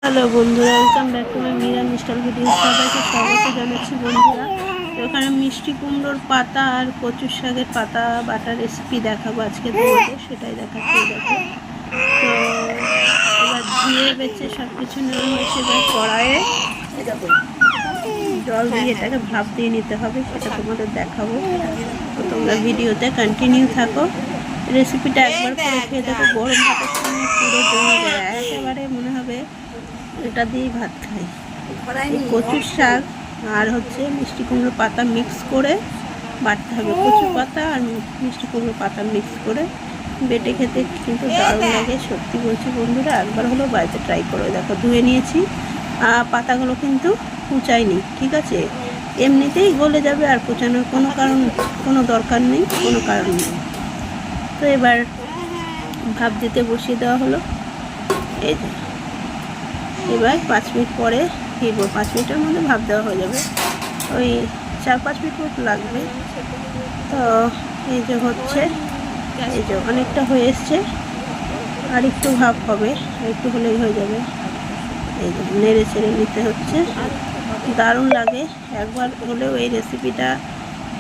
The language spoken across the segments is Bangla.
হ্যালো বন্ধুরা, welcome back to my Meera মিস্টাল ভিডিও। সবাইকে স্বাগত জানাচ্ছি বন্ধুরা। তো এখানে মিষ্টি কুমড়োর পাতা আর কচুর শাকের পাতা বাটার রেসিপি দেখাবো আজকে তোমাদের, সেটাই দেখাচ্ছি। দেখো, তো এবার ধুয়ে বেছে সব কিছু নেওয়া হয়েছে। এবার কড়াইয়ে জল দিয়ে এটাকে ভাপ দিয়ে নিতে হবে, সেটা তোমাদের দেখাবো। তো তোমরা ভিডিওতে কন্টিনিউ থাকো। রেসিপিটা একবার করে খেয়ে দেখো, গরম ভাতের সঙ্গে পুরো জমে যায়, একেবারে মনে হবে এটা দিয়েই ভাত খাই। কচুর শাক আর মিষ্টি কুমড়ো পাতা মিক্স করে বাটতে হবে। কচু পাতা আর মিষ্টি কুমড়ো পাতা মিক্স করে বেটে খেতে কিন্তু দারুণ লাগে। সত্যি বলছি বন্ধুরা, একবার হলো বাড়িতে ট্রাই করে দেখো। ধুয়ে নিয়েছি, পাতাগুলো কিন্তু কুচাইনি, ঠিক আছে? এমনিতেই গলে যাবে, আর কুচানোর কোনো দরকার নেই, কোনো কারণ নেই। তো এবার ভাপ দিতে বসিয়ে দেওয়া হলো। এই যে এবার 5 মিনিট পরে ফিরবো। 5 মিনিটের মধ্যে ভাপ দেওয়া হয়ে যাবে, ওই 4-5 মিনিট মতো লাগবে। তো এই যে এই যে অনেকটা হয়ে এসছে, আর একটু ভাপ হবে, আর একটু হলেই হয়ে যাবে। এই যে নেড়ে ছেড়ে নিতে হচ্ছে, দারুণ লাগে। একবার হলেও এই রেসিপিটা,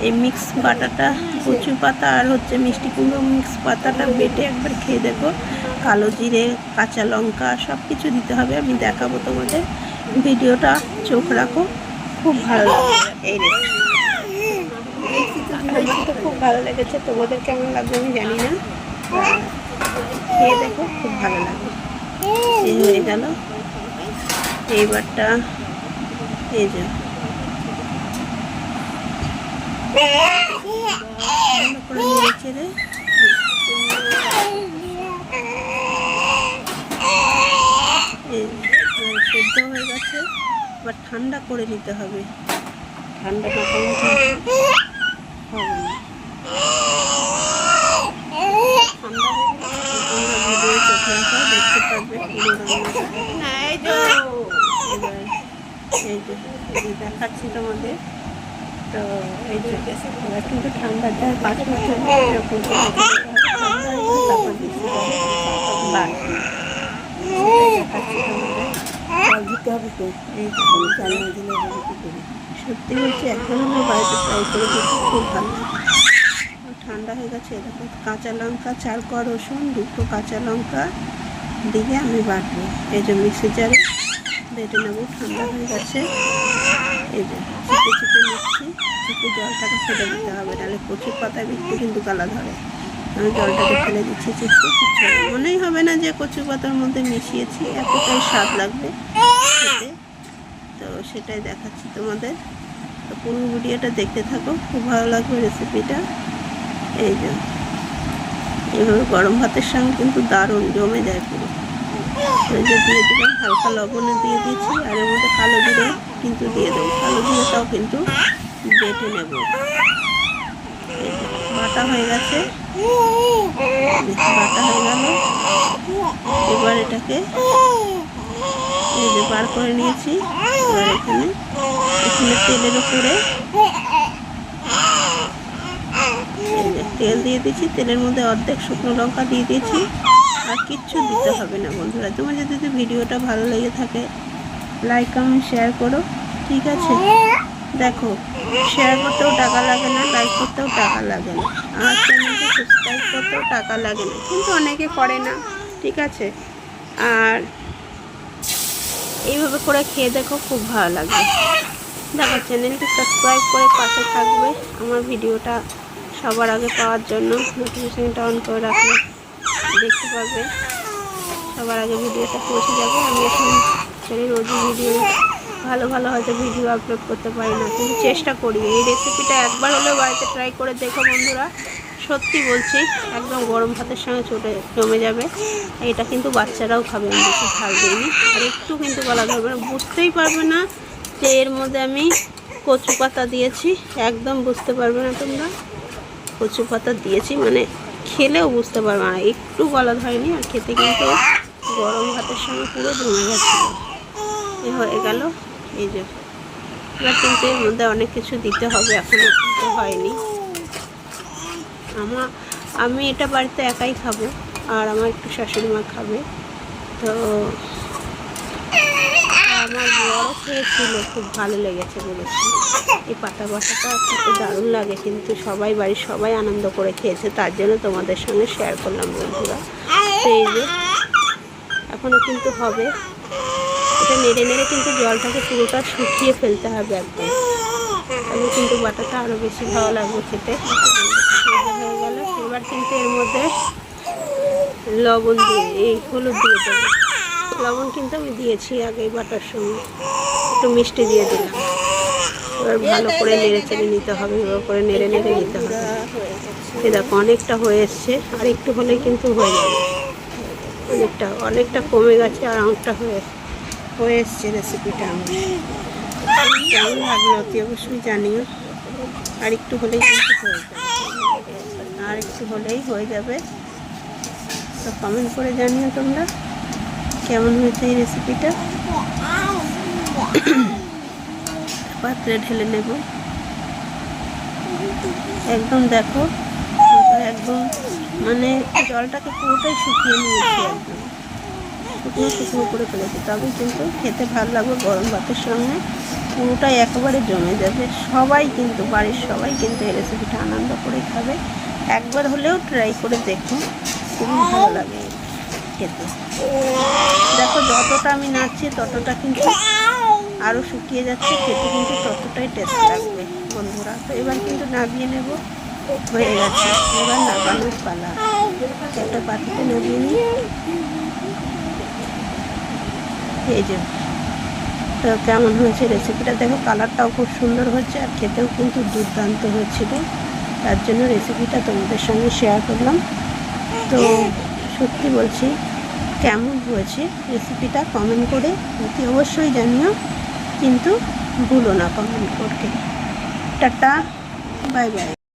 এই মিক্স বাটাটা, কচু পাতা আর মিষ্টি কুমড়ো মিক্স পাতাটা বেটে একবার খেয়ে দেখো। কালো জিরে, কাঁচা লঙ্কা সব কিছু দিতে হবে, আমি দেখাবো তোমাদের। ভিডিওটা চোখ রাখো, খুব ভালো লাগে এই রেসিপিটা। খুব ভালো লেগেছে, তোমাদের কেমন লাগবে আমি জানি না, খেয়ে দেখো, খুব ভালো লাগে। এই হয়ে গেল। এইবারটা এই যে ভালো করে নেড়ে চেড়ে সেদ্ধ হয়ে গেছে। এবার ঠান্ডা করে নিতে হবে, ঠান্ডা না করলে হবে না। ঠান্ডা হয়ে ভিডিও চোখে রাখা, দেখতে পারবে পুরো রান্নাটা। এবার এই যে দেখাচ্ছি তোমাদের। তো এই যে এবার কিন্তু ঠান্ডা দেওয়ার 5 মিনিট এরকম ঠান্ডা হয়ে গেলে তারপর দিচ্ছি দেখাচ্ছি তোমাদের। জল দিতে হবে তো, এই জল না দিলে হবে কী করে? সত্যি বলছি, একদম আমার বাড়িতে ট্রাই করে দেখি, খুব ভালো। ঠান্ডা হয়ে গেছে। দেখো, কাঁচা লঙ্কা, 4 কোয়া রসুন, 2 কাঁচা লঙ্কা দিয়ে আমি বাটবো। এই যে মিক্সি জারে বেটে নেবো। ঠান্ডা হয়ে গেছে। এই যে চিপে চিপে নিচ্ছি, চিপে জলটাকে ফেলে দিতে হবে, নাহলে কচুর পাতায় বিকতে কিন্তু গালা ধরে। আমি জলটাকে ফেলে দিচ্ছি চিপতে, কিছু মনেই হবে না যে কচু পাতার মধ্যে মিশিয়েছি, এতটাই স্বাদ লাগবে খেতে। তো সেটাই দেখাচ্ছি তোমাদের। তো পুরো ভিডিওটা দেখতে থাকো, খুব ভালো লাগবে রেসিপিটা। এই যে এইভাবে গরম ভাতের সঙ্গে কিন্তু দারুণ জমে যায় পুরো। ওই যে দিয়ে দিলাম, হালকা লবণে দিয়ে দিয়েছি, আর এর মধ্যে কালো জিরে কিন্তু দিয়ে দেবো। কালো জিরেটাও কিন্তু বেটে নেব। বাটা হয়ে গেছে, বাটা হয়ে গেল। এবার এটাকে এই যে বার করে নিয়েছি। এবার এখানে তেলের উপরে তেল দিয়ে দিয়েছি, তেলের মধ্যে অর্ধেক শুকনো লঙ্কা দিয়ে দিয়েছি। আর কিচ্ছু দিতে হবে না বন্ধুরা। তোমার যদি ভিডিওটা ভালো লেগে থাকে, লাইক কমেন্ট শেয়ার করো, ঠিক আছে? দেখো, শেয়ার করতেও টাকা লাগে না, লাইক করতেও টাকা লাগে না, আমার চ্যানেলকে সাবস্ক্রাইব করতেও টাকা লাগে না, কিন্তু অনেকে করে না, ঠিক আছে? আর এইভাবে করে খেয়ে দেখো, খুব ভালো লাগবে। দেখো, চ্যানেলটি সাবস্ক্রাইব করে পাশে থাকবে, আমার ভিডিওটা সবার আগে পাওয়ার জন্য নোটিফিকেশনটা অন করে রাখলে দেখতে পাবে, সবার আগে ভিডিওটা পৌঁছে যাবে। আমি এখন রোজই ভিডিও ভালো হয়তো ভিডিও আপলোড করতে পারি না, কিন্তু চেষ্টা করি। এই রেসিপিটা একবার হলেও বাড়িতে ট্রাই করে দেখো বন্ধুরা, সত্যি বলছি, একদম গরম ভাতের সঙ্গে জমে যাবে। এটা কিন্তু বাচ্চারাও খাবে, আমি বেশি ঝাল দিইনি। আর একটু কিন্তু গলা ধরবে না, বুঝতেই পারবে না যে এর মধ্যে আমি কচু পাতা দিয়েছি, একদম বুঝতে পারবে না তোমরা কচু পাতা দিয়েছি, মানে খেলেও বুঝতে পারবে না, একটু গলা ধরেনি। আর খেতে কিন্তু গরম ভাতের সঙ্গে পুরো জমে গেছিলো। এ হয়ে গেল। এই যে এবার কিন্তু এর মধ্যে অনেক কিছু দিতে হবে, এখনও কিন্তু হয়নি। আমি এটা বাড়িতে একাই খাবো, আর আমার একটু শাশুড়ি মা খাবে। তো আমার বড় খেয়েছিল, খুব ভালো লেগেছে বলেছি। এই পাতা বসাটা খেতে দারুণ লাগে, কিন্তু সবাই বাড়ির সবাই আনন্দ করে খেয়েছে, তার জন্য তোমাদের সঙ্গে শেয়ার করলাম বন্ধুরা। তো এই যে এখনও কিন্তু হবে, এটা নেড়ে নেড়ে কিন্তু জলটাকে পুরোটা শুকিয়ে ফেলতে হবে একদম, তাহলে কিন্তু বাটাটা আরও বেশি ভালো লাগবে খেতে। হয়ে গেল, এবার কিন্তু এর মধ্যে লবণ দিয়ে, এই হলুদ দিয়ে দেবো। লবণ কিন্তু আমি দিয়েছি আগে বাটার সঙ্গে, একটু মিষ্টি দিয়ে দিলাম। এবার ভালো করে নেড়ে চেড়ে নিতে হবে, এবার করে নেড়ে নেড়ে নিতে হবে। এ দেখো অনেকটা হয়ে এসছে, আর একটু হলেই কিন্তু হয়ে যাবে। অনেকটা কমে গেছে, আর অনেকটা হয়ে এসছে রেসিপিটা আমার। কেমন লাগলো অতি অবশ্যই জানিও। আর একটু হলেই কিন্তু হয়ে যাবে, আর একটু হলেই হয়ে যাবে। তো কমেন্ট করে জানিও তোমরা কেমন হয়েছে এই রেসিপিটা। পাত্রে ঢেলে নেব। একদম দেখো, একদম মানে জলটাকে পুরোটাই শুকিয়ে নিয়েছি, একদম শুকনো শুকনো করে ফেলেছি, তবে কিন্তু খেতে ভালো লাগবে গরম ভাতের সঙ্গে, পুরোটাই একেবারে জমে যাবে। সবাই কিন্তু বাড়ির সবাই কিন্তু এই রেসিপিটা আনন্দ করে খাবে। একবার হলেও ট্রাই করে দেখো, খুবই ভালো লাগে খেতে। দেখো যতটা আমি নাড়ছি ততটা কিন্তু আরও শুকিয়ে যাচ্ছে, খেতে কিন্তু ততটাই টেস্ট লাগবে বন্ধুরা। তো এবার কিন্তু নামিয়ে নেব, হয়ে গেছে। এবার নামানোর পালা, একটা পাতিতে নামিয়ে নিই। এই যে তো কেমন হয়েছে রেসিপিটা দেখো, কালারটাও খুব সুন্দর হচ্ছে, আর খেতেও কিন্তু দুর্দান্ত হয়েছিল, তার জন্য রেসিপিটা তোমাদের সঙ্গে শেয়ার করলাম। তো সত্যি বলছি, কেমন হয়েছে রেসিপিটা কমেন্ট করে অতি অবশ্যই জানিও, কিন্তু ভুলো না কমেন্ট করতে। Tata, bye bye.